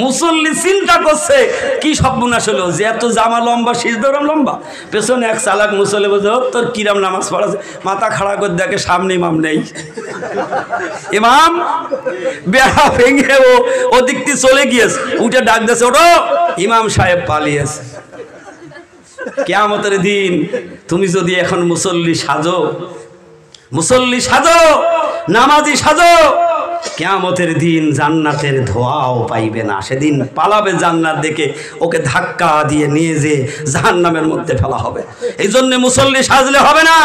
মুসল্লি চিন্তা করছে কি সর্বনাশ হলো যে এত জামা লম্বা সিজদারম লম্বা, পেছনে এক চালাক মুসল্লি বলছে তোর কিরাম নামাজ পড়াছে, মাথা খাড়া করে দেখে সামনে ইমাম নেই। ইমাম বেড়া ভেঙে ও দিক দিয়ে চলে গিয়েছে, উঠে ডাক দিয়েছে ওঠো, ইমাম সাহেব পালিয়েছে। কিয়ামতের দিন তুমি যদি এখন মুসল্লি সাজো, মুসল্লি সাজো, নামাজি সাজো, কিয়ামতের দিন জান্নাতের ধোঁয়াও পাইবে না। সেদিন পালাবে জান্নাত দেখে, ওকে ধাক্কা দিয়ে নিয়ে যে জাহান্নামের মধ্যে ফেলা হবে। এই জন্য মুসল্লি সাজলে হবে না।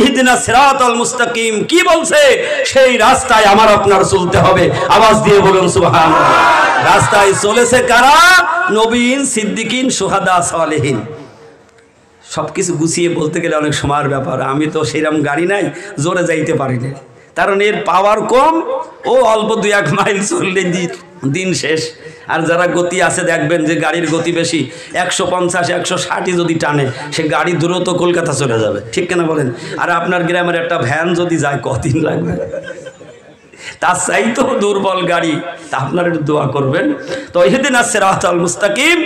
ইহদিনাস সিরাতাল মুস্তাকিম কি বলছে, সেই রাস্তায় আমার আপনার চলতে হবে। আওয়াজ দিয়ে বলুন সুবহানাল্লাহ। রাস্তায় চলেছে কারা? নবীন, সিদ্দিকিন, শুহাদা, সালেহিন। সবকিছু গুছিয়ে বলতে গেলে অনেক সময়ের ব্যাপার। আমি তো সেরকম গাড়ি নাই, জোরে যাইতে পারি না, কারণ এর পাওয়ার কম। ও অল্প 2-1 মাইল চললে দিন শেষ। আর যারা গতি আছে দেখবেন যে গাড়ির গতি বেশি, 150-160 যদি টানে, সে গাড়ি দ্রুত কলকাতা চলে যাবে, ঠিক কিনা বলেন? আর আপনার গ্রামের একটা ভ্যান যদি যায় কদিন লাগবে? তার চাই তো দুর্বল গাড়ি। তা আপনারা একটু দোয়া করবেন। তো ইহদিনাস সিরাতাল মুস্তাকিম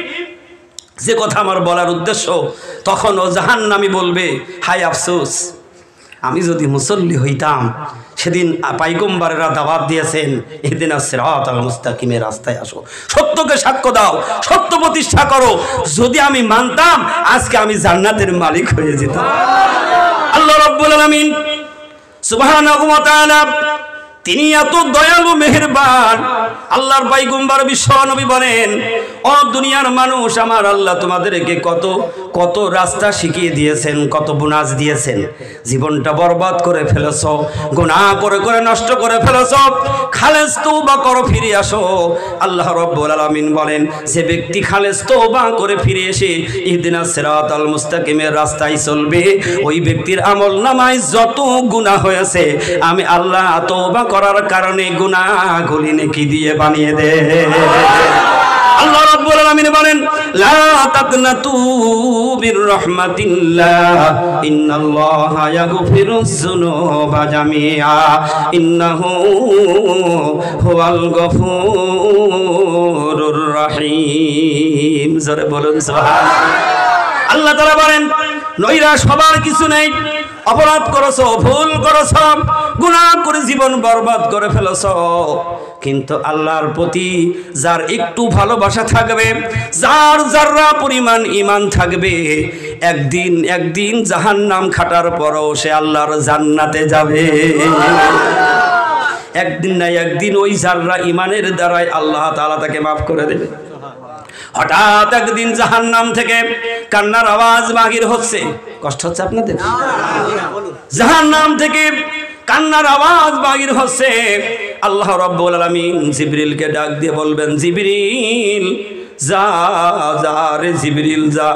যে কথা আমার বলার উদ্দেশ্য, তখন ও জাহান্নামী বলবে হায় আফসোস, আমি যদি মুসল্লি হইতাম। সেদিন পাইগম্বরেরা দাওয়াত দিয়েছেন ইহদিনাস সিরাতাল মুস্তাকিমের রাস্তায় আসো, সত্যকে সাক্ষ্য দাও, সত্য প্রতিষ্ঠা করো। যদি আমি মানতাম, আজকে আমি জান্নাতের মালিক হয়ে যেতাম। আল্লাহ রাব্বুল আলামিন সুবহানাহু ওয়া তাআলা তিনি এত দয়ালু মেহেরবান। আল্লাহর পয়গম্বর বিশ্ব নবী বলেন, ও দুনিয়ার মানুষ, আমার আল্লাহ তোমাদেরকে কত কত রাস্তা শিখিয়ে দিয়েছেন, কত বোনাস দিয়েছেন। জীবনটা বরবাদ করে ফেলেছো, গুনাহ করে করে নষ্ট করে ফেলেছো, খালেস তওবা করো, ফিরে আসো। আল্লাহ রাব্বুল আলামিন বলেন, যে ব্যক্তি খালেস তওবা করে ফিরে এসে ইহদিনাস সিরাতাল মুস্তাকিমের রাস্তায় চলবে, ওই ব্যক্তির আমলনামায় যত গুনাহ হয়েছে আমি আল্লাহ তওবা করার কারণে গুনাহগুলি নেকি দিয়ে বানিয়ে দে। আল্লাহ রাব্বুল আলামিন বলেন, লা তাকনাতু বির রাহমাতিল্লাহ ইন্নাল্লাহা ইয়াগফিরুজ যুনুবা জামিআ ইন্নাহু হুয়াল গফুরুর রহিম। জোরে বলুন সুবহানাল্লাহ। আল্লাহ তাআলা বলেন, নৈরাশ হবার কিছু নেই। অপরাধ করেছো, ভুল করেছো, গুনাহ করে জীবন বরবাদ করে ফেলেছো, কিন্তু আল্লাহর প্রতি যার একটু ভালোবাসা থাকবে, যার যাররা পরিমাণ ঈমান থাকবে, একদিন জাহান্নাম খাটার পরও সে আল্লাহর জান্নাতে যাবে। একদিন না একদিন ওই যাররা ঈমানের দ্বারাই আল্লাহ তাআলা তাকে মাফ করে দেবে। হঠাৎ একদিন জাহান্নাম থেকে কান্নার আওয়াজ বাহির হচ্ছে। কষ্ট হচ্ছে আপনাদের? জাহান্নাম থেকে কান্নার আওয়াজ বাহির হচ্ছে। আল্লাহ রাব্বুল আলামিন জিবরিলকে ডাক দিয়ে বলবেন, জিবরিল যা যা রে জিবরিল যা।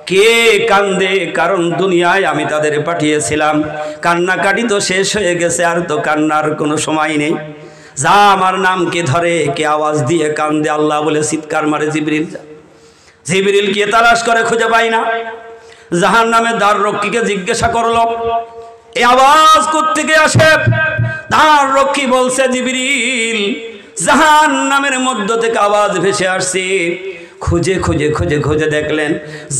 কে কান্দে? কারণ দুনিয়ায় আমি তাদের পাঠিয়েছিলাম, কান্নাকাটি তো শেষ হয়ে গেছে, আর তো কান্নার কোনো সময় নেই। যা আমার নামকে ধরে, কে আওয়াজ দিয়ে কান্দে, আল্লাহ বলে চিৎকার মারে জিবরিল যা। জিবরিল কে তালাশ করে খুঁজে পাই না। জাহান্নামের দ্বার রক্ষীকে জিজ্ঞাসা করলো, এই আওয়াজ কোত্থেকে আসে? দ্বার রক্ষী বলছে, জিবরিল জাহান্নামের মধ্য থেকে আওয়াজ ভেসে আসছে। খুঁজে খুঁজে খুঁজে খুঁজে দেখলেন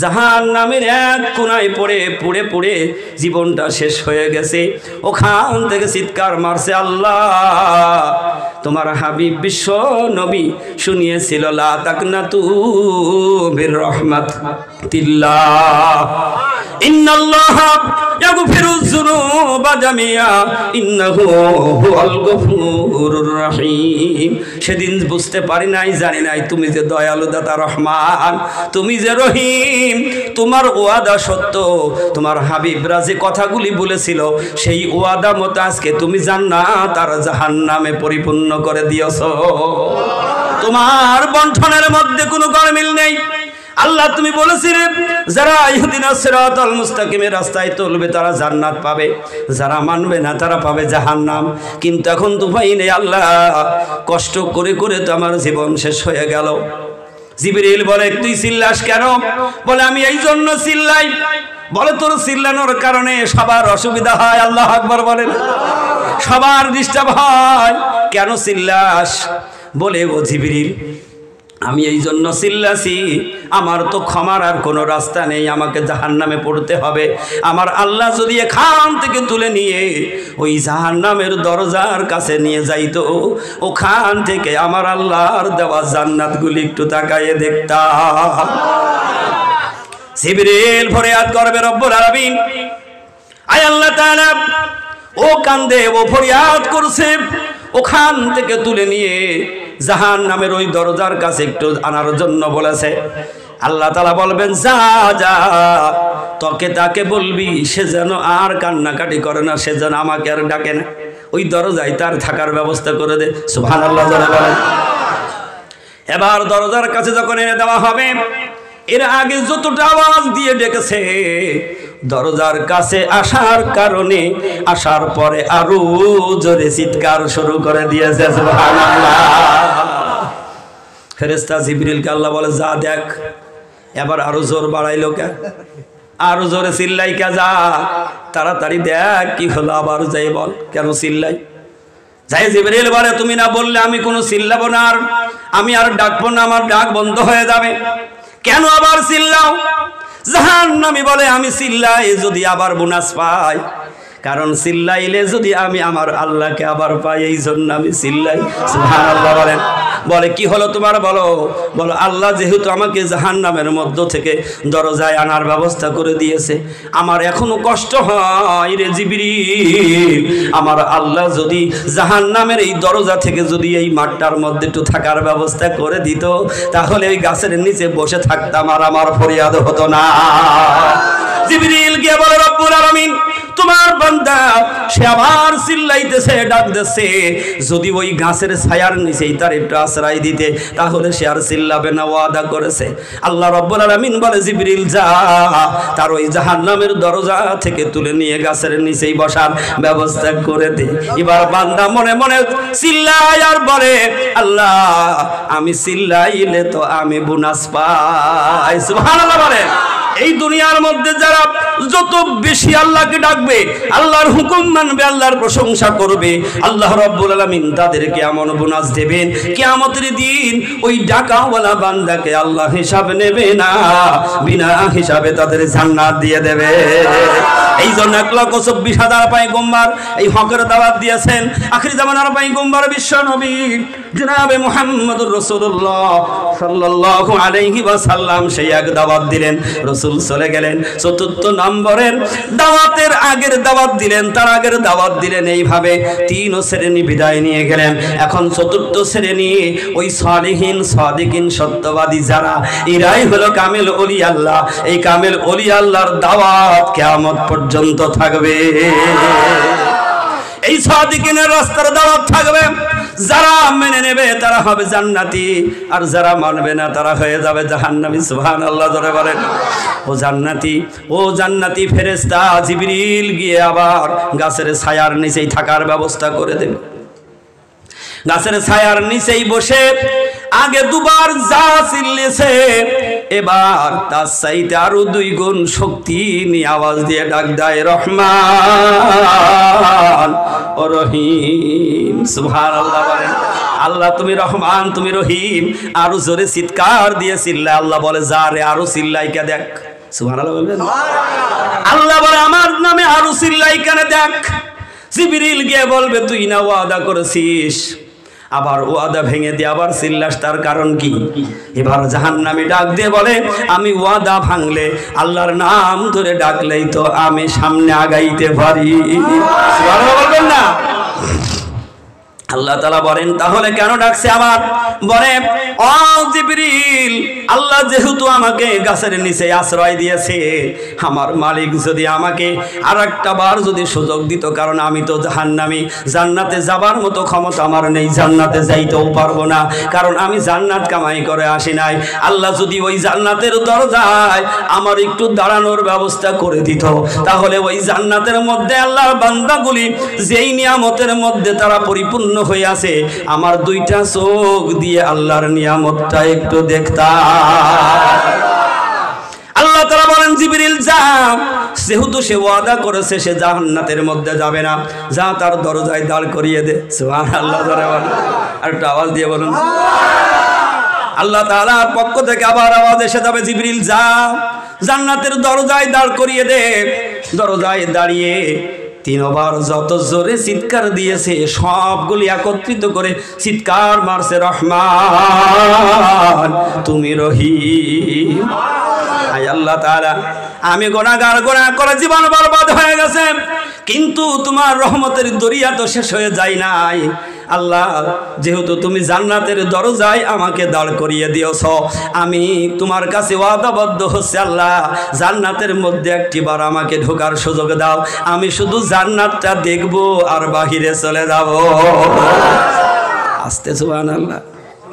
জাহান্নামের এক কোনায় পুড়ে পুড়ে জীবনটা শেষ হয়ে গেছে। ওখান থেকে চিৎকার মারছে, আল্লাহ তোমার হাবিব বিশ্ব নবী শুনিয়েছিল, লা তাকনাতু বির রাহমাতিল্লাহ ইন্নাল্লাহা ইয়াগফিরুজ যুনুবা জামিআ ইন্নাহু হুয়াল গফুরুর রহিম। সেদিন বুঝতে পারি নাই, জানি নাই তুমি যে দয়ালু দাতা রহমান, তুমি যে রহিম, তোমার ওয়াদা সত্য। তোমার হাবিবরা যে কথাগুলি বলেছিল সেই ওয়াদা মতো আজকে তুমি জান্নাত আর জাহান্নামে পরিপূর্ণ করে দিয়েছো। তোমার বন্টনের মধ্যে কোনো গরমিল নেই। আল্লাহ তুমি বলেছিলে যারা ইহদিনাস সিরাতাল মুস্তাকিমের রাস্তায় চলবে তারা জান্নাত পাবে, যারা মানবে না তারা পাবে জাহান্নাম। কিন্তু এখন তো ভাই নেই আল্লাহ, কষ্ট করে করে তো আমার জীবন শেষ হয়ে গেল। জিবরিল বলে, তুই চিল্লাস কেন? বলে, আমি এই জন্য চিল্লাই। বলে, তোর চিল্লানোর কারণে সবার অসুবিধা হয়। আল্লাহ আকবার বলেন, সবার ডিস্টার্ব হয়। কেন চিল্লাস? বলে, ও জিবরিল আমি এই জন্য চিল্লাছি, আমার তো ক্ষমার আর কোনো রাস্তা নেই, আমাকে জাহান্নামে পড়তে হবে। আমার আল্লাহ যদি এখান থেকে তুলে নিয়ে ওই জাহান্নামের দরজার কাছে নিয়ে যাইতো, ওখান থেকে আমার আল্লাহর দেওয়া জান্নাতগুলি একটু তাকায়ে দেখতাম। জিবরিল ফরিয়াদ করবে রব্বুল আলামিন, আয় আল্লাহ তাআলা, ও কান্দে, ও ফরিয়াদ করছে, ওখান থেকে তুলে নিয়ে জাহান্নামের ওই দরজার কাছে একটু আনার জন্য বলেছে। আল্লাহ তাআলা বলবেন, যা যা, তোকে তাকে বলবি সে যেন আর কান্নাকাটি করে না, সে যেন আমাকে আর ডাকে না, ওই দরজায় তার থাকার ব্যবস্থা করে দে। সুবহানাল্লাহ বলেন। এবার দরজার কাছে যখন এনে দেওয়া হবে, এর আগে যতটা আওয়াজ দিয়ে ডেকেছে, দরজার কাছে আসার কারণে আসার পরে আরো জোরে চিৎকার শুরু করে দিয়েছে। সুবহানাল্লাহ। ফেরেশতা জিবরিলকে আল্লাহ বলে, যা দেখ। এবার আরো জোর বাড়াইলো কে, আরো জোরে চিল্লাই কে, যা তাড়াতাড়ি দেখ কি হলো। আবার যাই বল, কেন চিল্লাই? যাই জিবরিল বলে, তুমি না বললে আমি কোনো চিল্লাবো না, আর আমি আর ডাকবো না, আমার ডাক বন্ধ হয়ে যাবে, কেন আবার চিল্লাও? জাহান্নামী বলে, আমি চিল্লাই যদি আবার বোনাস পাই, কারণ চিল্লাইলে যদি আমি আমার আল্লাহকে আবার পাই, এই জন্য আমি চিল্লাই। সুবহানাল্লাহ বলেন। বলে, কি হলো তোমার, বলো। বলো, আল্লাহ যেহেতু আমাকে জাহান্নামের মধ্য থেকে দরজায় আনার ব্যবস্থা করে দিয়েছে, আমার এখনো কষ্ট হয় রে জিবরিল। আমার আল্লাহ যদি জাহান্নামের এই দরজা থেকে যদি এই মাঠটার মধ্যে একটু থাকার ব্যবস্থা করে দিত, তাহলে ওই গাছের নিচে বসে থাকতাম, আর আমার ফরিয়াদ হতো না। জিবরিল গিয়ে বলে, রব্বুল আলামিন, তোমার বান্দা সে আবার চিল্লাইতেছে, ডাক দিচ্ছে, যদি ওই গাছের ছায়ার নিচেই তার একটু আশ্রয় দিতে, তাহলে সে আর চিল্লাবে না, ওয়াদা করেছে। আল্লাহ রাব্বুল আলামিন বলে, জিবরিল যা, তার ওই জাহান্নামের দরজা থেকে তুলে নিয়ে গাছের নিচেই বসার ব্যবস্থা করে দে। এবার বান্দা মনে মনে চিল্লায় আর বলে, আল্লাহ, আমি চিল্লাইলে তো আমি বোনাস পাই। সুবহানাল্লাহ বলে। এই দুনিয়ার মধ্যে যারা যত বেশি আল্লাহকে ডাকবে, আল্লাহর হুকুম মানবে, আল্লাহর প্রশংসা করবে, আল্লাহ রাব্বুল আলামিন তাদেরকে এমন বোনাস দেবেন, কিয়ামতের দিন ওই ডাকাওয়ালা বান্দাকে আল্লাহ হিসাব নেবে না, বিনা হিসাবে তাদের জান্নাত দিয়ে দেবে। এই জন্য 1,24,000 পয়গম্বর এই হকের দাওয়াত দিয়েছেন। আখির জামানার পয়গম্বর বিশ্ব নবী জনাবে মুহাম্মদুর রাসূলুল্লাহ সাল্লাল্লাহু আলাইহি ওয়াসাল্লাম সেই এক দাওয়াত দিলেন, রাসূল চলে গেলেন। চতুর্থ নম্বরের দাওয়াতের আগের দাওয়াত দিলেন, তার আগের দাওয়াত দিলেন এইভাবে, 3 শ্রেণী বিদায় নিয়ে গেলেন। এখন চতুর্থ শ্রেণী ওই সালিহিন সাদিকিন সত্যবাদী যারা, এরাই হলো কামেল ওলি আল্লাহ। এই কামেল ওলি আল্লাহর দাওয়াত কিয়ামত পর্যন্ত থাকবে। এই সাদিকিনের রাস্তার দাওয়াত থাকবে। যারা মেনে নেবে তারা হবে জান্নাতি, আর যারা মানবে না তারা হয়ে যাবে জাহান্নামী। সুবহানাল্লাহ জোরে বলেন। ও জান্নাতি ফেরেশতা জিবরিল গিয়ে আবার গাছের ছায়ার নিচেই থাকার ব্যবস্থা করে দেবে। গাছের ছায়ার নিচেই বসে আগে দুবার যা চিল্লেছে, এবার তার চাইতে আরো 2 গুণ শক্তি নিয়ে আওয়াজ দিয়ে ডাক দেয়, রহমান ও রহিম। সুবহানাল্লাহ বলেন। আল্লাহ তুমি রহমান, তুমি রহিম। আরো জোরে চিৎকার দিয়ে চিল্লায়। আল্লাহ বলে, যা রে, আরো চিল্লাই কে দেখ। সুবহানাল্লাহ বলবেন। আল্লাহ বলে, আমার নামে আরো চিল্লাই কেন দেখ। জিবরিল গিয়ে বলবে, তুই না ওয়াদা করেছিস, আবার ওয়াদা ভেঙে দিয়ে আবার চিল্লাস, তার কারণ কি? এবার জাহান্নামী ডাক দিয়ে বলে, আমি ওয়াদা ভাঙলে, আল্লাহর নাম ধরে ডাকলেই তো আমি সামনে আগাইতে পারি। সুবহানাল্লাহ বলবেন না? আল্লাহ তাআলা বলেন, তাহলে কেন ডাকছে? আবার বলে, ও জিবরিল, আল্লাহ যেহেতু আমাকে গাছের নিচে আশ্রয় দিয়েছে, আমার মালিক যদি আমাকে আরেকটা বার যদি সুযোগ দিত, কারণ আমি তো জাহান্নামী, জান্নাতে যাবার মতো ক্ষমতা আমার নেই, জান্নাতে যাইতেও পারবো না, কারণ আমি জান্নাত কামাই করে আসি নাই। আল্লাহ যদি ওই জান্নাতের দরজায় আমার একটু দাঁড়ানোর ব্যবস্থা করে দিত, তাহলে ওই জান্নাতের মধ্যে আল্লাহর বান্দাগুলি যেই নিয়ামতের মধ্যে তারা পরিপূর্ণ হয়ে আছে, আমার 2টা চোখ দিয়ে আল্লাহর নিয়ামতটা একটু দেখতাম। আল্লাহ তাআলা বলেন, জিবরিল যা, যেহেতু সে ওয়াদা করেছে সে জান্নাতের মধ্যে যাবে না, যা তার দরজায় দাঁড় করিয়ে দে। সুবহানাল্লাহ। আর একটা আওয়াজ দিয়ে বলুন। আল্লাহ তাআলার পক্ষ থেকে আবার আওয়াজ এসে যাবে, জিবরিল যা জান্নাতের দরজায় দাঁড় করিয়ে দে। দরজায় দাঁড়িয়ে তিনবার যত জোরে চিৎকার দিয়েছে সবগুলি একত্রিত করে চিৎকার মারছে, রহমান তুমি রহিম। আয় আল্লাহ তাআলা, আমি গুনাহগার, গুনাহ করে জীবন বরবাদ হয়ে গেছে, কিন্তু তোমার রহমতের দরিয়া তো শেষ হয়ে যায় নাই। আল্লাহ, যেহেতু তুমি জান্নাতের দরজায় আমাকে দাঁড় করিয়ে দিয়েছ, আমি তোমার কাছে ওয়াদাবদ্ধ হচ্ছে আল্লাহ, জান্নাতের মধ্যে একটিবার আমাকে ঢোকার সুযোগ দাও। আমি শুধু জান্নাতটা দেখব আর বাহিরে চলে যাব। আস্তে সুবহানাল্লাহ।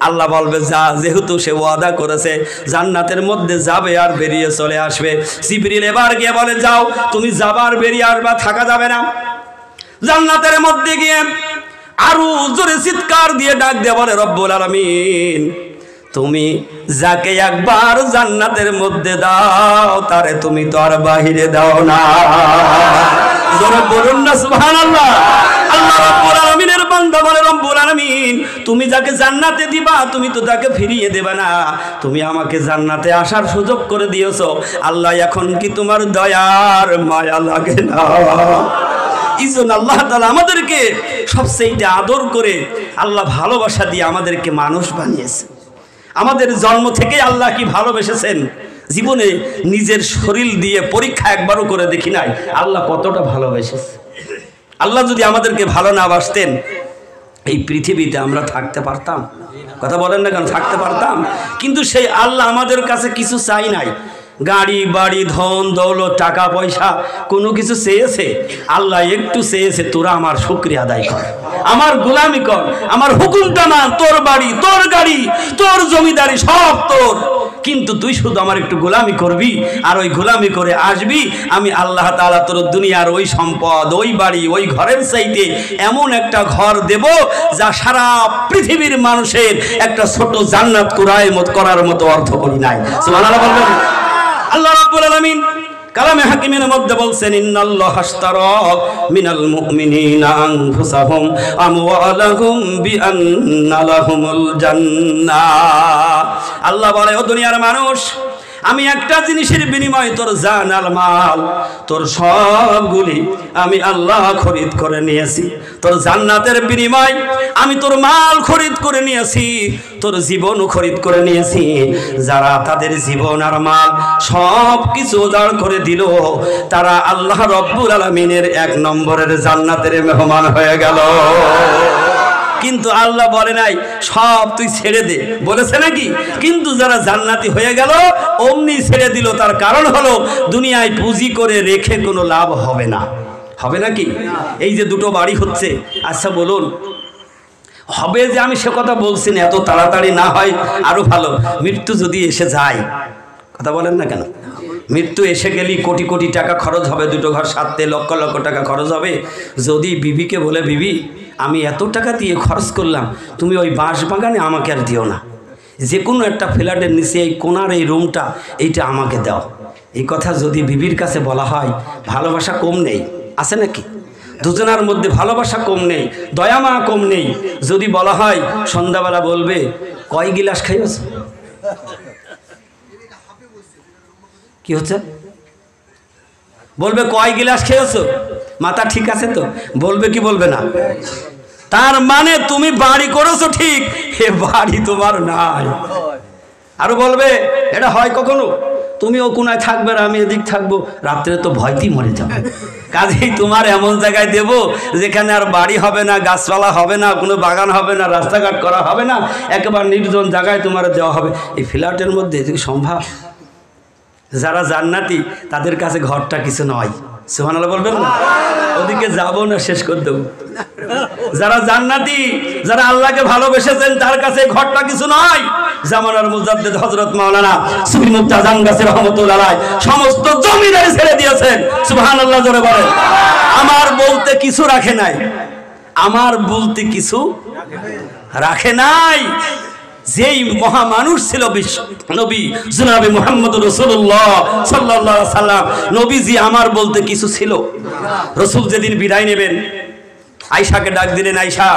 আল্লাহ বলবে যা, যেহেতু সে ওয়াদা করেছে জান্নাতের মধ্যে যাবে আর বেরিয়ে চলে আসবে। জিবরিল এবার গিয়ে বলে যাও, তুমি যাবার বেরিয়ে আসবা, থাকা যাবে না। জান্নাতের মধ্যে গিয়ে আরো জোরে চিৎকার দিয়ে ডাক দিয়ে বলে, রব্বুল আলামিন তুমি যাকে একবার জান্নাতের মধ্যে দাও তারে তুমি তো আর বাহিরে দাও না। জোরে বলুন না সুবহানাল্লাহ। আল্লাহ রাব্বুল আলামিনের বান্দা বলে, রব্বুল আলামিন তুমি যাকে জান্নাতে দিবা তুমি তো তাকে ফিরিয়ে দেবে না, তুমি আমাকে জান্নাতে আসার সুযোগ করে দিয়েছো। আল্লাহ, এখন কি তোমার দয়ার মায়া লাগে না? ইজন আল্লাহ তাআলা আমাদেরকে সবচেয়ে আদর করে আল্লাহ ভালোবাসা দিয়ে আমাদেরকে মানুষ বানিয়েছে। আমাদের জন্ম থেকে আল্লাহ কি ভালোবেসেছেন, জীবনে নিজের শরীর দিয়ে পরীক্ষা একবারও করে দেখি নাই আল্লাহ কতটা ভালোবেসেছে। আল্লাহ যদি আমাদেরকে ভালো না বাসতেন এই পৃথিবীতে আমরা থাকতে পারতাম? কথা বলেন না কেন? থাকতে পারতাম। কিন্তু সেই আল্লাহ আমাদের কাছে কিছু চাই নাই, গাড়ি বাড়ি ধন দৌলত টাকা পয়সা কোনো কিছু চেয়েছে? আল্লাহ একটু চেয়েছে তোরা আমার শুকরিয়া আদায় কর, আমার গোলামি কর, আমার হুকুমটা না, তোর বাড়ি তোর গাড়ি তোর জমিদারি সব তোর, কিন্তু তুই শুধু আমার একটু গোলামি করবি আর ওই গোলামি করে আসবি। আমি আল্লাহ তাআলা তোর দুনিয়ার ওই সম্পদ ওই বাড়ি ওই ঘরের চাইতে এমন একটা ঘর দেব যা সারা পৃথিবীর মানুষের একটা ছোট জান্নাত করার মতো অর্থ করি নাই। সুবহানাল্লাহ বলবেন। আল্লাহ রাব্বুল আলামিন কালামে হাকিমের মধ্যে বলছেন, ইন্নাল্লাহা আশতারা মিনাল মুমিনিনা আনফুসাহুম আমওয়ালাহুম বিআন্না লাহুমুল জান্নাহ। আল্লাহ বলে, ও দুনিয়ার মানুষ, আমি একটা জিনিসের বিনিময়ে তোর জান আর মাল তোর সবগুলি আমি আল্লাহ খরিদ করে নিয়েছি। তোর জান্নাতের বিনিময় আমি তোর মাল খরিদ করে নিয়েছি, তোর জীবনও খরিদ করে নিয়েছি। যারা তাদের জীবন আর মাল সব কিছু উজাড় করে দিল তারা আল্লাহ রব্বুল আলামিনের 1 নম্বরের জান্নাতের মেহমান হয়ে গেল। কিন্তু আল্লাহ বলে নাই সব তুই ছেড়ে দে, বলেছে নাকি? কিন্তু যারা জান্নাতি হয়ে গেল অমনি ছেড়ে দিল। তার কারণ হলো দুনিয়ায় পুঁজি করে রেখে কোনো লাভ হবে না। হবে নাকি? এই যে দুটো বাড়ি হচ্ছে, আচ্ছা বলুন হবে যে আমি সে কথা বলছি না, এত তাড়াতাড়ি না হয় আরো ভালো। মৃত্যু যদি এসে যায়, কথা বলেন না কেন? মৃত্যু এসে গেলি কোটি কোটি টাকা খরচ হবে, দুটো ঘর সারতে লক্ষ লক্ষ টাকা খরচ হবে। যদি বিবিকে বলে, বিবি আমি এত টাকা দিয়ে খরচ করলাম, তুমি ওই বাঁশ বাগানে আমাকে আর দিও না, যে কোনো একটা ফ্ল্যাটের নিচে এই কোনার এই রুমটা এইটা আমাকে দাও, এই কথা যদি বিবির কাছে বলা হয়, ভালোবাসা কম নেই? আছে নাকি? দুজনের মধ্যে ভালোবাসা কম নেই, দয়ামা কম নেই। যদি বলা হয় সন্ধ্যাবেলা বলবে কয় গিলাস খাইছ, কি হচ্ছে? বলবে কয় গিলাস খেয়েছো, মাথা ঠিক আছে তো? বলবে কি বলবে না? তার মানে তুমি বাড়ি করেছো ঠিক, এ বাড়ি তোমার নাই। আরো বলবে এটা হয় কখনো, তুমি ও কোনায় থাকবে আর আমি এদিক থাকবো, রাত্রে তো ভয়তেই মরে যাবে। কাজেই তোমার এমন জায়গায় দেব যেখানে আর বাড়ি হবে না, গাছপালা হবে না, কোনো বাগান হবে না, রাস্তাঘাট করা হবে না, একেবারে নির্জন জায়গায় তোমার দেওয়া হবে। এই ফ্ল্যাটের মধ্যে এদিকে সম্ভব? যারা জান্নাতি তাদের কাছে ঘরটা কিছু নয়। সুবহানাল্লাহ বলবেন না? ওদিকে যাবো না, শেষ করে দেবো। যারা জান্নাতি, যারা আল্লাহকে ভালোবেসেছেন তার কাছে ঘরটা কিছু নয়। জামানার মুজাদ্দিদ হযরত মাওলানা সুফি মুফতি জানগাসি রাহমাতুল্লাহ আলাইহি সমস্ত জমিদারি ছেড়ে দিয়েছেন। সুবহানাল্লাহ জোরে বলেন। আমার বলতে কিছু রাখে নাই, আমার বলতে কিছু রাখে নাই। যেই মহা মানুষ ছিল বিশ্ব নবী জনাবে মুহাম্মদ রাসূলুল্লাহ সাল্লাল্লাহু আলাইহি সাল্লাম, নবীজি আমার বলতে কিছু ছিল। রাসূল যেদিন বিদায় নেবেন আয়েশাকে ডাক দিলেন, আয়েশা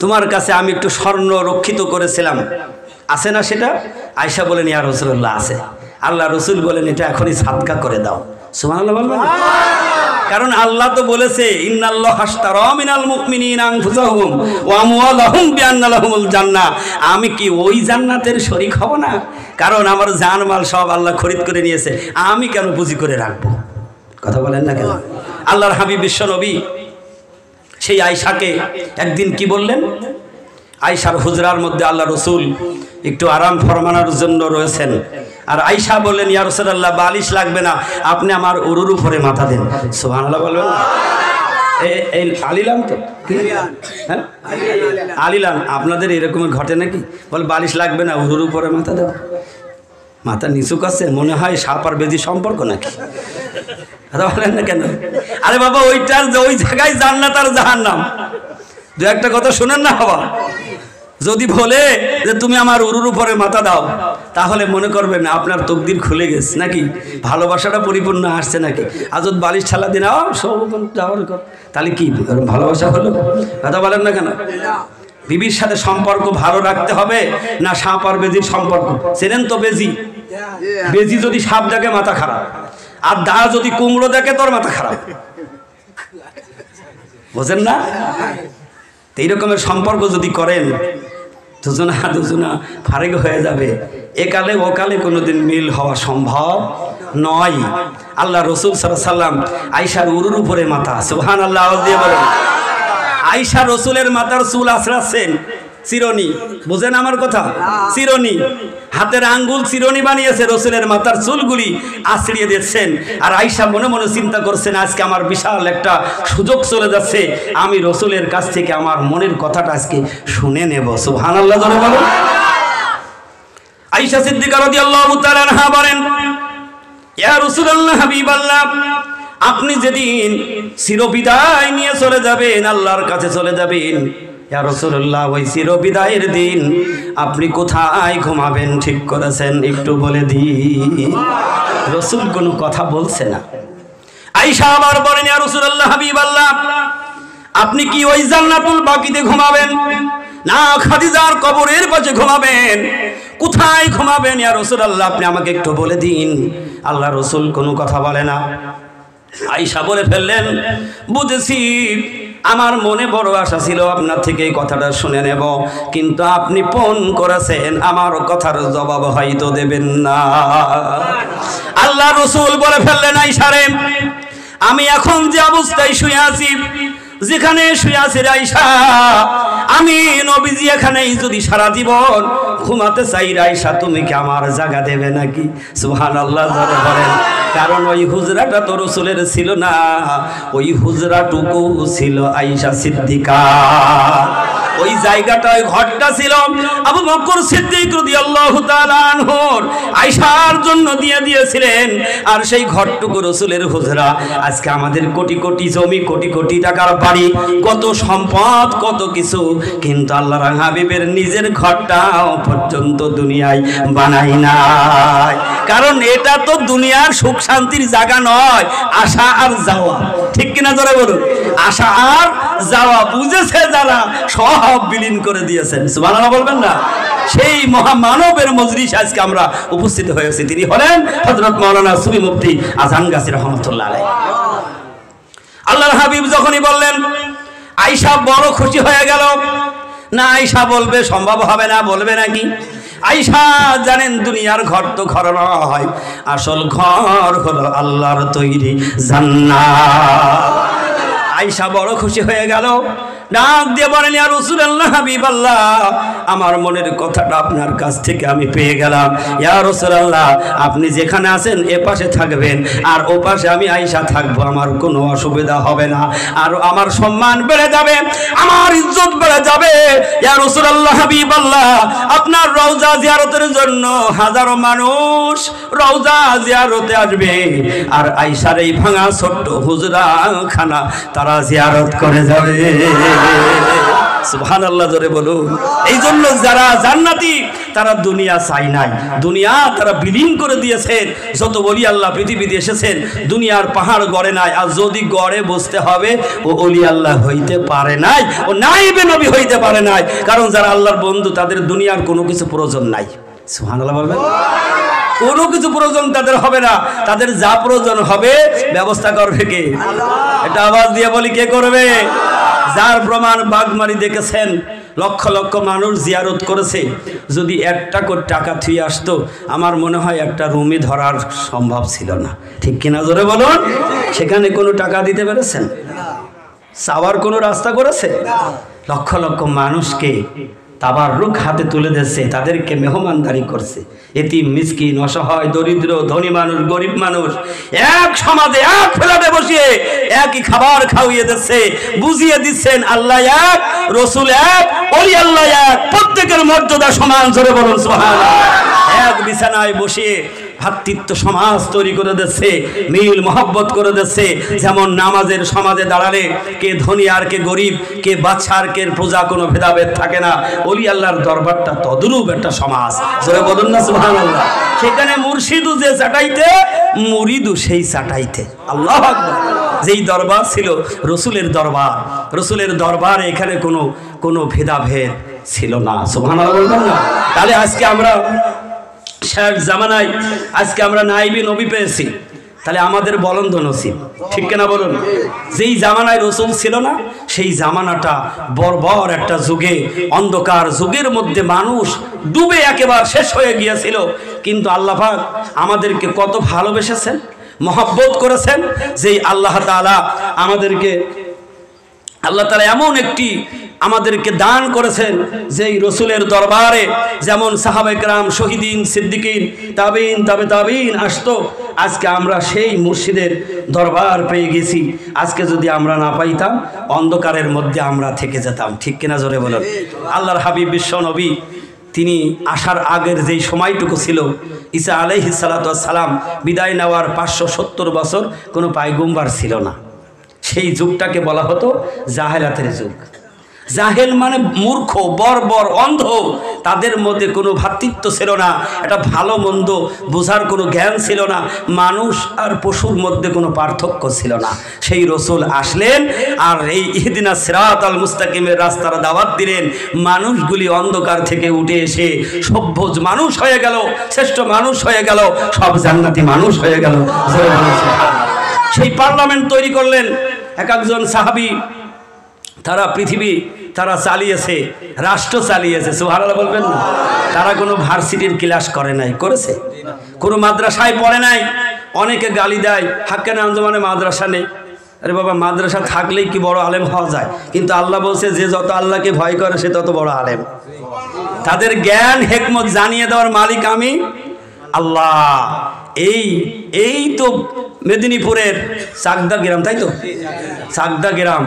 তোমার কাছে আমি একটু স্বর্ণ রক্ষিত করেছিলাম, আছে না সেটা? আয়েশা বলেন ইয়া রাসূলুল্লাহ আছে। আল্লাহ রসুল বলেন এটা এখনই সাদকা করে দাও। সুবহানাল্লাহ বলবেন। কারণ আল্লাহ তো বলেছে ইন্নাল্লাহা আশতারা মিনাল মুমিনিনা আনফুসাহুম ওয়া আমওয়ালাহুম বিআন্না লাহুমুল জান্নাহ। আমি কি ওই জান্নাতের শরীক হব না? কারণ আমার জানমাল সব আল্লাহ খরিদ করে নিয়েছে, আমি কেন পুঁজি করে রাখবো? কথা বলেন না কেন? আল্লাহর হাবিব বিশ্ব নবী সেই আয়েশাকে একদিন কি বললেন? আয়েশার হুজরার মধ্যে আল্লাহ রসুল একটু আরাম ফরমানোর জন্য রয়েছেন, আর আয়েশা বললেন ইয়া রাসূলুল্লাহ বালিশ লাগবে না, আপনি আমার উরুর উপরে মাথা দেন। সুবহানাল্লাহ বলবেন। এই আলিলাম তো হ্যাঁ আলিলাম আপনাদের এরকম ঘটে নাকি? বল বালিশ লাগবে না, উরুর উপরে মাথা দেব। মাথা নিচু করছে, মনে হয় সাপ আর বেজি সম্পর্ক নাকি? কথা বলেন না কেন? আরে বাবা ওইটার ওই জায়গায় জান্নাত আর জাহান্নাম, দু একটা কথা শুনেন না বাবা। যদি বলে যে তুমি আমার উরুর উপরে মাথা দাও, তাহলে মনে করবেন আপনার তকদির খুলে গেছে নাকি, ভালোবাসাটা পরিপূর্ণ আসছে নাকি। আজত বালিশ ছালা দিন যাওয়ার কর, তাহলে কি ভালোবাসা হলো? কথা বলেন না কেন? বিবির সাথে সম্পর্ক ভালো রাখতে হবে না সাপ আর বেজির সম্পর্ক? চেনেন তো বেজি? বেজি যদি সাপ দেখে মাথা খারাপ, আর দা যদি কুমড়ো দেখে তোর মাথা খারাপ। বোঝেন না? এই রকমের সম্পর্ক যদি করেন দুজনা ফারেক হয়ে যাবে। একালে ওকালে কোনোদিন মিল হওয়া সম্ভব নয়। আল্লাহ রসুল সাল্লাল্লাহু আলাইহি ওয়াসাল্লাম আয়েশার উরুর উপরে মাথা, সুবহানাল্লাহ আওয়াজ দিয়ে বলেন। আয়েশা রসুলের মাথার চুল আঁচড়াচ্ছেন, চিরনি। বুঝেন আমার কথা? চিরনি, হাতের আঙ্গুল চিরনি বানিয়েছে, রসুলের মাথার চুলগুলি আঁচড়িয়ে দিচ্ছেন। আর আয়েশা মনে মনে চিন্তা করছেন আজকে আমার বিশাল একটা সুযোগ চলে যাচ্ছে, আমি রসুলের কাছ থেকে আমার মনের কথাটা আজকে শুনে নেব। সুবহানাল্লাহ জোরে বলেন। আয়েশা সিদ্দিকা রাদিয়াল্লাহু তাআলা আনহা বলেন ইয়া রাসূলুল্লাহ হাবিবাল্লাহ, আপনি যেদিন চিরবিদায় নিয়ে চলে যাবেন, আল্লাহর কাছে চলে যাবেন, ইয়া রাসূলুল্লাহ ওই চিরবিদায়ের দিন আপনি কোথায় ঘুমাবেন ঠিক করেছেন একটু বলে দিন। রাসূল কোনো কথা বলছে না। আয়েশা আবার বলেন ইয়া রাসূলুল্লাহ হাবিবাল্লাহ, আপনি কি ওই জান্নাতুল বাকিতে ঘুমাবেন না খাদিজার কবরের পাশে ঘুমাবেন? কোথায় ঘুমাবেন ইয়া রাসূলুল্লাহ আপনি আমাকে একটু বলে দিন। আল্লাহ রাসূল কোনো কথা বলে না। আয়েশা বলে ফেললেন, বুঝেছি, আমার মনে বড় আশা ছিল আপনার থেকে এই কথাটা শুনে নেব, কিন্তু আপনি ফোন করেছেন, আমার কথার জবাব হয়তো দেবেন না। আল্লাহ রসুল বলে ফেললেন আয়েশা রে, আমি এখন যে অবস্থায় শুয়ে আছি, যেখানে শুয়ে আছি আয়েশা, আমি নবীজি এখানেই যদি সারা জীবন ঘুমাতে চাই, আয়েশা তুমি কি আমার জায়গা দেবে নাকি? সুবহানাল্লাহ জোরে বলেন। কারণ ওই হুজরাটা তো রসুলের ছিল না, ওই হুজরাটুকু ছিল আয়েশা সিদ্দিকা। ওই জায়গাটা ওই ঘরটা ছিল আবু বকর সিদ্দিক রাদিয়াল্লাহু তাআলা আনহুর আয়েশার জন্য দিয়ে দিয়েছিলেন। আর সেই ঘরটুকু রসুলের হুজরা। আজকে আমাদের কোটি কোটি জমি, কোটি কোটি টাকার বাড়ি, কত সম্পদ, কত কিছু, কিন্তু আল্লাহর হাবিবের নিজের ঘরটাও পর্যন্ত দুনিয়ায় বানাই নাই। কারণ এটা তো দুনিয়ার সুখ শান্তির জায়গা নয়, আসা আর যাওয়া। ঠিক কিনা জোরে বলুন? আসা আর যাওয়া বুঝেছে যারা, সব বিলীন করে দিয়েছেন। সুবহানাল্লাহ বলবেন না? সেই মহামানবের মজলিস আজকে আমরা উপস্থিত হয়েছি, তিনি হলেন হযরত মাওলানা সুফি মুফতি আজহান গাজী রাহমাতুল্লাহ আলাইহি। আল্লাহর হাবিব যখনই বললেন, আয়েশা বড় খুশি হয়ে গেল। না আয়েশা বলবে, সম্ভব হবে না, বলবে নাকি? আয়েশা জানেন দুনিয়ার ঘর তো ঘর নয়, আসল ঘর হলো আল্লাহর তৈরি জান্নাত। আয়েশা বড় খুশি হয়ে গেল, ডাক দিয়ে বলেন ইয়া রাসূলুল্লাহ হাবিবাল্লাহ, আমার মনের কথাটা আপনার কাছ থেকে আমি পেয়ে গেলাম। ইয়া রাসূলুল্লাহ আপনি যেখানে আছেন এ পাশে থাকবেন, আর ও পাশে আমি আয়েশা থাকবো, আমার কোনো অসুবিধা হবে না, আর আমার সম্মান বেড়ে যাবে, আমার ইজ্জত বেড়ে যাবে। ইয়া রাসূলুল্লাহ হাবিবাল্লাহ, আপনার রওজা জিয়ারতের জন্য হাজারো মানুষ রওজা জিয়ারতে আসবে, আর আয়েশার এই ভাঙা ছোট্ট হুজরা খানা তারা জিয়ারত করে যাবে। সুবহানাল্লাহ জোরে বলুন। এই জন্য যারা জান্নাতি তারা দুনিয়া চাই নাই, দুনিয়া তারা বিলীন করে দিয়েছেন। যত ওলি আল্লাহ পৃথিবীতে এসেছেন দুনিয়ার পাহাড় গড়ে নাই, আর যদি গড়ে বসতে হবে ও ওলি আল্লাহ হইতে পারে নাই, ও নাইবে নবী হইতে পারে নাই। কারণ যারা আল্লাহর বন্ধু তাদের দুনিয়ার কোনো কিছু প্রয়োজন নাই। সুবহানাল্লাহ বলবেন। কোনো কিছু প্রয়োজন তাদের হবে না, তাদের যা প্রয়োজন হবে ব্যবস্থা করবে কে? এটা আওয়াজ দিয়ে বলি, কে করবে? যার প্রমাণ বাগমারি দেখেছেন, লক্ষ লক্ষ মানুষ জিয়ারত করেছে। যদি একটা করে টাকা থুয়ে আসতো, আমার মনে হয় একটা রুমই ধরার সম্ভব ছিল না। ঠিক কিনা জোরে বলুন? সেখানে কোনো টাকা দিতে পেরেছেন? চাওয়ার কোনো রাস্তা করেছে? লক্ষ লক্ষ মানুষকে তাবাররুক হাতে তুলে দিয়েছে, তাদেরকে মেহমানদারি করছে। এতিম, মিসকিন, অসহায়, দরিদ্র, ধনী মানুষ, গরিব মানুষ এক সমাজে এক ফ্ল্যাটে বসিয়ে একই খাবার খাওয়িয়ে দিচ্ছে, বুঝিয়ে দিচ্ছেন আল্লাহ এক, রসুল এক, ওলি আল্লাহ এক, প্রত্যেকের মর্যাদা সমান। জোরে বলুন সুবহানাল্লাহ। এক বিছানায় বসিয়ে ভাতৃত্ব সমাজ তৈরি করে দিচ্ছে, মিল মহব্বত করে দিচ্ছে। যেমন নামাজের সমাজে দাঁড়ালে কে ধনী আর কে গরিব, কে বাদশা আর কে প্রজা, কোনো ভেদাভেদ থাকে না। ওলি আল্লাহর দরবারটা তদরূপ একটা সমাজ। জোরে বলুন না সুবহানাল্লাহ। সেখানে মুর্শিদু যে চাটাইতে, মুরিদু সেই চাটাইতে। আল্লাহু আকবার। যেই দরবার ছিল রসুলের দরবার, রসুলের দরবারে এখানে কোনো ভেদাভেদ ছিল না। সুবহানাল্লাহ বলবেন না? তাহলে আজকে আমরা শেষ জামানায় আজকে আমরা নাইবি নবী পেয়েছি, তাহলে আমাদের বলন্দ নসিব। ঠিক কিনা বলুন? যেই জামানায় রসুল ছিল না, সেই জামানাটা বর্বর একটা যুগে, অন্ধকার যুগের মধ্যে মানুষ ডুবে একেবারে শেষ হয়ে গিয়েছিল। কিন্তু আল্লাহ পাক আমাদেরকে কত ভালোবেসেছেন, মহব্বত করেছেন। যেই আল্লাহ তাআলা আমাদেরকে, আল্লাহ তাআলা এমন একটি আমাদেরকে দান করেছেন, যেই রসুলের দরবারে যেমন সাহাবায়ে কেরাম, শহীদিন, সিদ্দিকিন, তাবিন, তাবে তাবিন আসতো। আজকে আমরা সেই মুর্শিদের দরবার পেয়ে গেছি। আজকে যদি আমরা না পাইতাম, অন্ধকারের মধ্যে আমরা থেকে যেতাম। ঠিক কিনা জোরে বলুন? আল্লাহর হাবিব বিশ্ব নবী, তিনি আসার আগের যেই সময়টুকু ছিল, ঈসা আলাইহিস সালাতু ওয়াস সালাম বিদায় নেওয়ার 570 বছর কোনো পায়গম্বর ছিল না। সেই যুগটাকে বলা হতো জাহেলাতের যুগ। জাহেল মানে মূর্খ, বর্বর, অন্ধ। তাদের মধ্যে কোনো ভ্রাতৃত্ব ছিল না, এটা ভালো মন্দ বোঝার কোনো জ্ঞান ছিল না। মানুষ আর পশুর মধ্যে কোনো পার্থক্য ছিল না। সেই রসুল আসলেন আর এই ইহদিনাস সিরাতাল মুস্তাকিমের রাস্তার দাওয়াত দিলেন। মানুষগুলি অন্ধকার থেকে উঠে এসে সভ্য মানুষ হয়ে গেল, শ্রেষ্ঠ মানুষ হয়ে গেল, সব জান্নাতি মানুষ হয়ে গেল। সেই পার্লামেন্ট তৈরি করলেন এক একজন সাহাবী। তারা পৃথিবী তারা চালিয়েছে, রাষ্ট্র চালিয়েছে। সুবহানাল্লাহ বলবেন না? তারা কোনো ভার্সিটির ক্লাস করে নাই, করেছে? কোনো মাদ্রাসায় পড়ে নাই। অনেকে গালি দেয়, হাক্কানি আঞ্জুমানে মাদ্রাসা নেই। আরে বাবা, মাদ্রাসা থাকলেই কি বড় আলেম হওয়া যায়? কিন্তু আল্লাহ বলছে, যে যত আল্লাহকে ভয় করে সে তত বড় আলেম। তাদের জ্ঞান হেকমত জানিয়ে দেওয়ার মালিক আমি আল্লাহ। এই তো মেদিনীপুরের চাকদা গ্রাম, তাই তো? চাকদা গ্রাম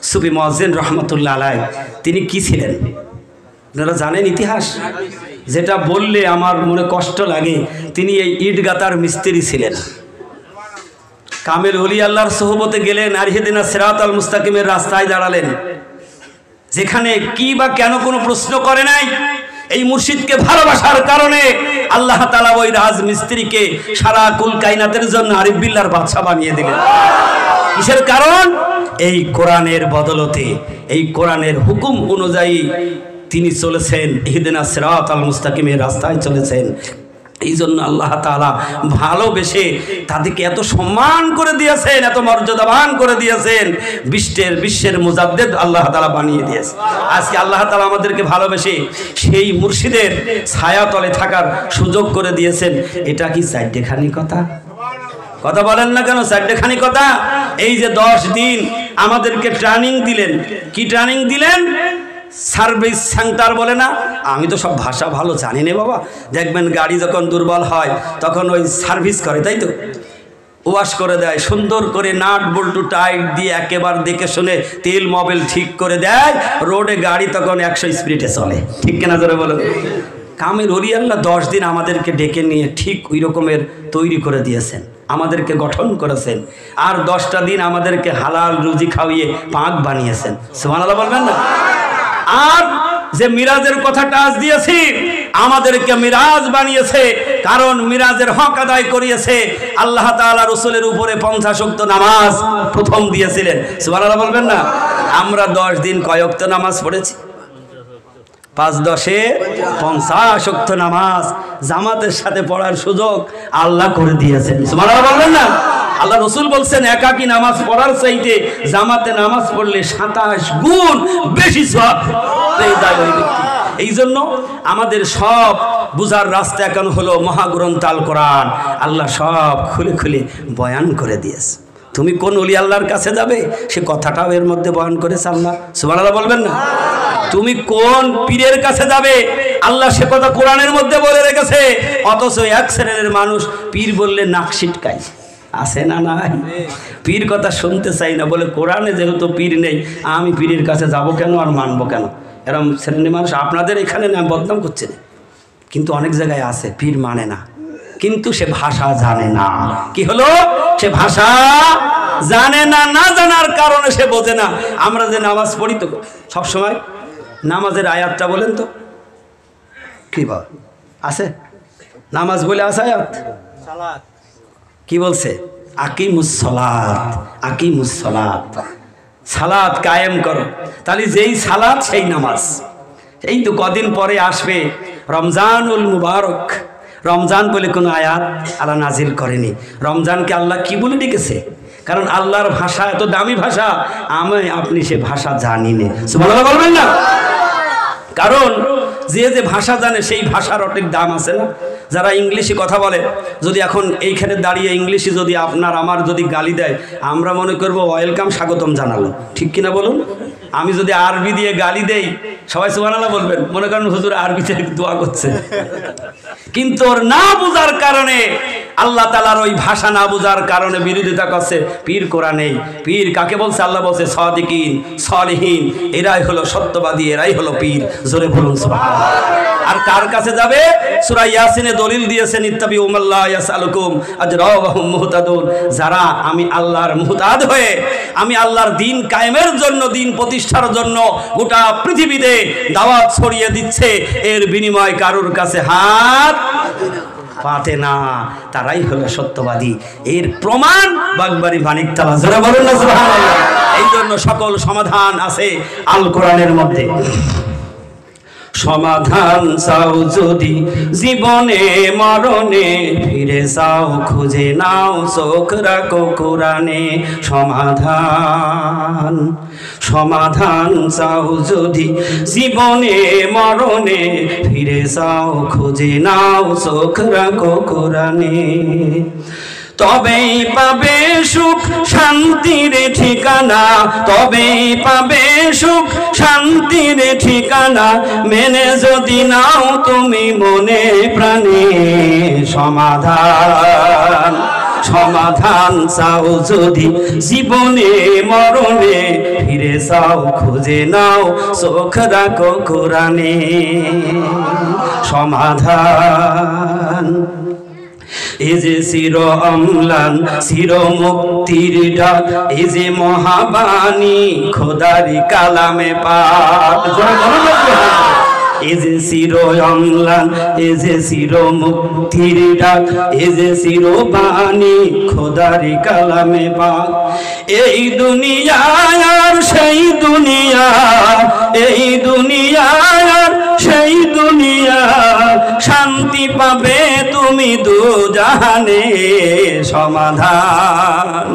সুফি মুয়াজ্জিন রহমতুল্লাহ আলাইহি, তিনি কি ছিলেন আপনারা জানেন ইতিহাস? যেটা বললে আমার মনে কষ্ট লাগে। তিনি এই ইট গাতার মিস্ত্রি ছিলেন। কামেল ওলি আল্লাহর সোহবতে গেলেন, আর ইহদিনাস সিরাতাল মুস্তাকিমের রাস্তায় দাঁড়ালেন, যেখানে কি বা কেন কোনো প্রশ্ন করে নাই। এই মুর্শিদকে ভালোবাসার কারণে আল্লাহ তাআলা ওই রাজমিস্ত্রিকে সারা কুল কায়নাতের জন্য আরিফ বিল্লাহর বাদশা বানিয়ে দিলেন। কিসের কারণ? এই কোরআনের বদলতে, এই কোরআনের হুকুম অনুযায়ী তিনি চলেছেন, ইহদিনাস সিরাতাল মুস্তাকিমের রাস্তায় চলেছেন। এই জন্য আল্লাহ তাআলা ভালোবেসে তাদেরকে এত সম্মান করে দিয়েছেন, এত মর্যাদাবান করে দিয়েছেন। বিশ্বের মুজাদ্দেদ আল্লাহ তাআলা বানিয়ে দিয়েছে। আজকে আল্লাহ তাআলা আমাদেরকে ভালোবেসে সেই মুর্শিদের ছায়াতলে থাকার সুযোগ করে দিয়েছেন। এটা কি চারটেখানি কথা? কথা বলেন না কেন? চারটেখানি কথা। এই যে 10 দিন আমাদেরকে ট্রেনিং দিলেন। কি ট্রেনিং দিলেন? সার্ভিস সেন্টার বলে না? আমি তো সব ভাষা ভালো জানি না বাবা। দেখবেন গাড়ি যখন দুর্বল হয় তখন ওই সার্ভিস করে, তাই তো? ওয়াশ করে দেয়, সুন্দর করে নাট বল্টু টাইট দিয়ে একেবারে দেখে শুনে তেল মোবিল ঠিক করে দেয়। রোডে গাড়ি তখন 100 স্পিডে চলে। ঠিক কিনা জোরে বলুন? কামেল ওলি আল্লাহ 10 দিন আমাদেরকে ডেকে নিয়ে ঠিক ওই রকমের তৈরি করে দিয়েছেন, আমাদেরকে গঠন করেছেন। আর 10টা দিন আমাদেরকে হালাল রুজি খাওয়িয়ে পাক বানিয়েছেন। সুবহানাল্লাহ বলবেন না? আর যে মিরাজের কথাটা আজ দিয়েছি, আমাদেরকে মিরাজ বানিয়েছে, কারণ মিরাজের হক আদায় করিয়েছে আল্লাহ তাআলা রাসূলের উপরে 50 ওয়াক্ত নামাজ প্রথম দিয়েছিলেন। সুবহানাল্লাহ বলবেন না? আমরা 10 দিন কয় ওয়াক্ত নামাজ পড়েছি? 5-10-এ 50 ওয়াক্ত নামাজ জামাতের সাথে পড়ার সুযোগ আল্লাহ করে দিয়েছেন। সুবহানাল্লাহ বলবেন না? আল্লাহ রাসূল বলছেন একাকী নামাজ পড়ার চাইতে জামাতে নামাজ পড়লে 27 গুণ বেশি সওয়াব পেয়ে যায়। এই জন্য আমাদের সব বুঝার রাস্তা এখন হলো মহাগ্রন্থ আল কোরআন। আল্লাহ সব খুলে খুলে বয়ান করে দিয়েছে। তুমি কোন ওলি আল্লাহর কাছে যাবে সে কথাটাও এর মধ্যে বয়ান করেছে আল্লাহ। সুবহানাল্লাহ বলবেন না? তুমি কোন পীরের কাছে যাবে আল্লাহ সে কথা কোরআনের মধ্যে বলে রেখেছে। অথচ এক শ্রেণীর মানুষ পীর বললে নাক সিটকায়, আছে না নাই? পীর কথা শুনতে চাই না, বলে কোরআনে যেহেতু পীর নেই আমি পীরের কাছে যাব কেন আর মানবো কেন? এরকম শ্রেণীর মানুষ আপনাদের এখানে না বদনাম করছে না, কিন্তু অনেক জায়গায় আছে পীর মানে না, কিন্তু সে ভাষা জানে না। কি হলো? সে ভাষা জানে না, না জানার কারণে সে বোঝে না। আমরা যে নামাজ পড়ি তো সবসময় নামাজের আয়াতটা বলেন তো কি বল আছে? নামাজ বলে আছে আয়াত, কি বলছে? আকিমুস সালাত, আকিমুস সালাত, সালাত কায়েম করো। তাহলে যেই সালাত সেই নামাজ। এই তো কদিন পরে আসবে রমজানুল মুবারক। রমজান বলে কোনো আয়াত আল্লাহ নাজিল করেনি। রমজানকে আল্লাহ কি বলে ডেকেছে? কারণ আল্লাহর ভাষা এত দামি ভাষা, আমি আপনি সে ভাষা জানি না। সুবহানাল্লাহ বলবেন না? কারণ যে যে ভাষা জানে সেই ভাষার অনেক দাম আছে না? যারা ইংলিশে কথা বলে, যদি এখন এইখানে দাঁড়িয়ে ইংলিশে যদি আপনার আমার যদি গালি দেয়, আমরা মনে করবো ওয়েলকাম, স্বাগতম জানালো, ঠিক কিনা বলুন? আমি যদি আরবি দিয়ে গালি দেই সবাই সুবহানাল্লাহ বলবেন, মনে করেন হুজুর আরবিতে দোয়া করছে। কিন্তু ওর না বুঝার কারণে, আল্লাহ তাআলার ওই ভাষা না বুঝার কারণে বিরোধিতা করছে। পীর কোরআনে পীর কাকে বলছে? আল্লাহ বলছে সাদিকিন, সালিহিন, এরাই হলো সত্যবাদী, এরাই হলো পীর। জোরে বলুন সুবহানাল্লাহ। আর কার কাছে যাবে? সূরা ইয়াসিনে দলিল দিয়েছেন ইত্তাবিউ মাল্লা ইয়াসআলুকুম আজরা ওয়া হুম মুহতাদুন। যারা আমি আল্লাহর মুহতাদ হয়ে আমি আল্লাহর দ্বীন কায়েমের জন্য, দ্বীন প্রতিষ্ঠার জন্য গোটা পৃথিবীতে দাওয়াত ছড়িয়ে দিচ্ছে, এর বিনিময় কারোর কাছে হাত পাতে না, তারাই হলো সত্যবাদী। এর প্রমাণ বাগবাড়ি মানিকতলা। যারা বলেন না সুবহানাল্লাহ। এই জন্য সকল সমাধান আছে আল কোরআনের মধ্যে। সমাধান চাও যদি জীবনে মরণে, ফিরে যাও খুঁজে নাও চোখ রাখো কোরআনে। সমাধান, সমাধান চাও যদি জীবনে মরণে, ফিরে যাও খুঁজে নাও চোখ রাখো কোরআনে। তবেই পাবে সুখ শান্তির ঠিকানা, তবেই পাবে সুখ শান্তির ঠিকানা, মেনে যদি নাও তুমি মনে প্রাণে। সমাধান, সমাধান চাও যদি জীবনে মরণে, ফিরে যাও খুঁজে নাও চোখ রাখো কোরআনে। সমাধান, এ যে চির অম্লান চির মুক্তির ডাক, এ যে মহাবাণী খোদারি কালামে পাক। এ যে চির অম্লান, এ যে চির মুক্তির ডাক, এ যে চির বাণী খোদারি কালামে পাক। এই দুনিয়া আর সেই দুনিয়া, এই দুনিয়া আর সেই দুনিয়া, শান্তি পাবে তুমি দুজাহানে। সমাধান,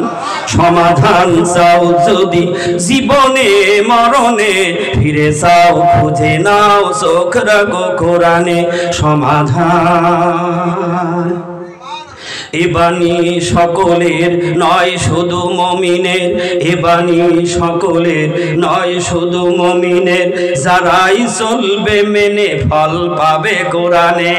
সমাধান চাও যদি জীবনে মরণে, ফিরে যাও খুঁজে নাও চোখ রাখো কোরআনে। সমাধান, এ বাণী সকলের নয় শুধু মুমিনের, এ বাণী সকলের নয় শুধু মুমিনের, যারাই চলবে মেনে ফল পাবে কোরআনে।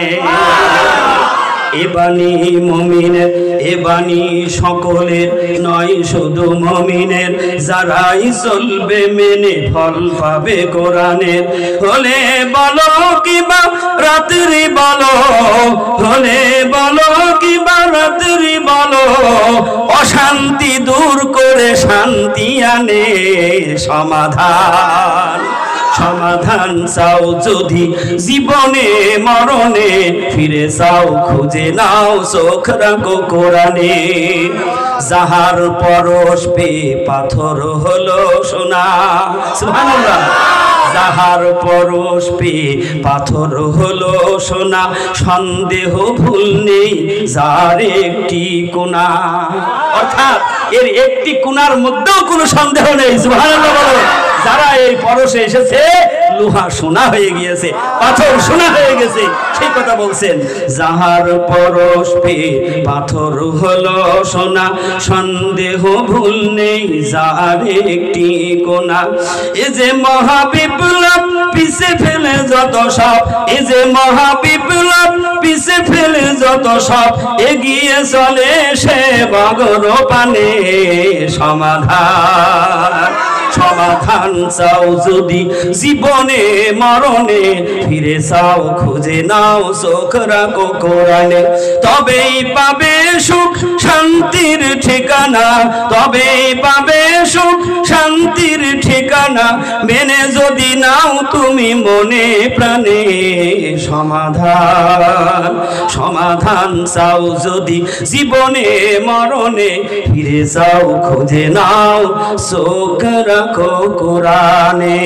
এ বাণী মুমিনের, এ বাণী সকলের নয় শুধু মুমিনের, যারাই চলবে মেনে ফল পাবে কোরআনের। হলে বলো কিবা রাত্রি বলো, হলে বলো কিবা রাত্রি বলো, অশান্তি দূর করে শান্তি আনে। সমাধান, সমাধান চাও যদি জীবনে মরণে, ফিরে চাও খুঁজে নাও চোখ রাখো কোরআনে। যাহার পরশ পেয়ে পাথর হলো সোনা, সুবহানাল্লাহ। যাহার পরশ পেয়ে পাথর হলো সোনা, সন্দেহ ভুল নেই যার একটি কোনা। অর্থাৎ এর একটি কোনার মধ্যেও কোনো সন্দেহ নেই, সুবহানাল্লাহ বলো। যারা এই পরশে এসেছে লোহা সোনা হয়ে গিয়েছে, পাথর সোনা হয়ে গেছে, সেই কথা বলছেন। যাহার পরশ পেয়ে পাথর হলো সোনা, সন্দেহ ভুল নেই যার একটি কোনা। এ যে মহাবিপ্লব পিছে ফেলে যত সব, এ যে মহাবিপ্লব পিছে ফেলে যত সব, এগিয়ে চলে সে বগর পানে। সমাধান সমাধান চাও যদি জীবনে মরণে, ফিরে চাও খুঁজে নাও চোখ রাখো কোরআনে। তবেই পাবে সুখ শান্তির ঠিকানা, তবেই পাবে সুখ শান্তির ঠিকানা, মেনে যদি নাও তুমি মনে প্রাণে। সমাধান সমাধান চাও যদি জীবনে মরণে, ফিরে যাও খুঁজে নাও চোখ রাখো কোরআনে।